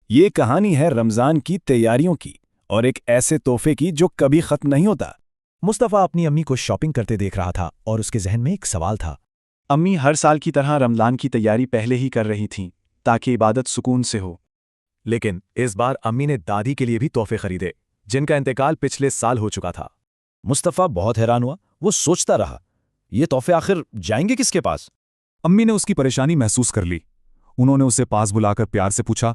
یہ کہانی ہے رمضان کی تیاریوں کی اور ایک ایسے تحفے کی جو کبھی ختم نہیں ہوتا۔ مصطفیٰ اپنی امی کو شاپنگ کرتے دیکھ رہا تھا اور اس کے ذہن میں ایک سوال تھا۔ امی ہر سال کی طرح رمضان کی تیاری پہلے ہی کر رہی تھیں تاکہ عبادت سکون سے ہو، لیکن اس بار امی نے دادی کے لیے بھی تحفے خریدے جن کا انتقال پچھلے سال ہو چکا تھا۔ مصطفیٰ بہت حیران ہوا، وہ سوچتا رہا یہ تحفے آخر جائیں گے کس کے پاس؟ امی نے اس کی پریشانی محسوس کر لی۔ انہوں نے اسے پاس بلا کر پیار سے پوچھا۔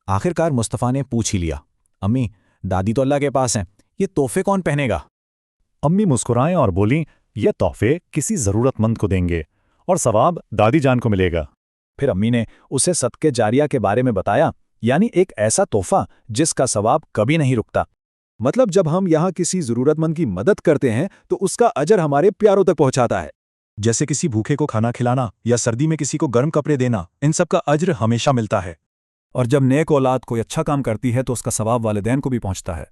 آخرکار مصطفیٰ نے پوچھ ہی لیا، امی دادی تو اللہ کے پاس ہیں، یہ تحفے کون پہنے گا؟ امی مسکرائیں اور بولیں، یہ تحفے کسی ضرورت مند کو دیں گے اور ثواب دادی جان کو ملے گا۔ پھر امی نے اسے صدقے جاریہ کے بارے میں بتایا، یعنی ایک ایسا تحفہ جس کا ثواب کبھی نہیں رکتا۔ مطلب جب ہم یہاں کسی ضرورت مند کی مدد کرتے ہیں تو اس کا اجر ہمارے پیاروں تک پہنچاتا ہے۔ جیسے کسی بھوکے کو کھانا کھلانا یا سردی میں کسی کو گرم کپڑے دینا، ان سب کا اجر ہمیشہ ملتا ہے۔ اور جب نیک اولاد کوئی اچھا کام کرتی ہے تو اس کا ثواب والدین کو بھی پہنچتا ہے۔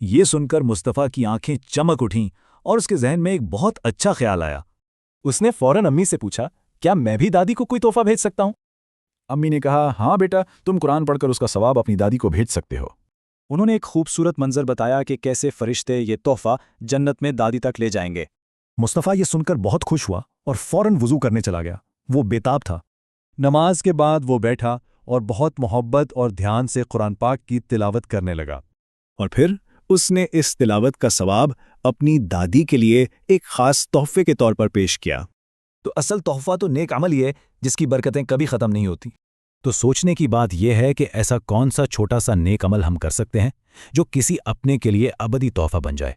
یہ سن کر مصطفیٰ کی آنکھیں چمک اٹھیں اور اس کے ذہن میں ایک بہت اچھا خیال آیا۔ اس نے فوراً امی سے پوچھا، کیا میں بھی دادی کو کوئی تحفہ بھیج سکتا ہوں؟ امی نے کہا، ہاں بیٹا، تم قرآن پڑھ کر اس کا ثواب اپنی دادی کو بھیج سکتے ہو۔ انہوں نے ایک خوبصورت منظر بتایا کہ کیسے فرشتے یہ تحفہ جنت میں دادی تک لے جائیں گے۔ مصطفیٰ یہ سن کر بہت خوش ہوا اور فوراً وضو کرنے چلا گیا۔ وہ بےتاب تھا۔ نماز کے بعد وہ بیٹھا اور بہت محبت اور دھیان سے قرآن پاک کی تلاوت کرنے لگا۔ اور پھر اس نے اس تلاوت کا ثواب اپنی دادی کے لیے ایک خاص تحفے کے طور پر پیش کیا۔ تو اصل تحفہ تو نیک عمل ہی ہے جس کی برکتیں کبھی ختم نہیں ہوتی۔ تو سوچنے کی بات یہ ہے کہ ایسا کون سا چھوٹا سا نیک عمل ہم کر سکتے ہیں جو کسی اپنے کے لیے ابدی تحفہ بن جائے۔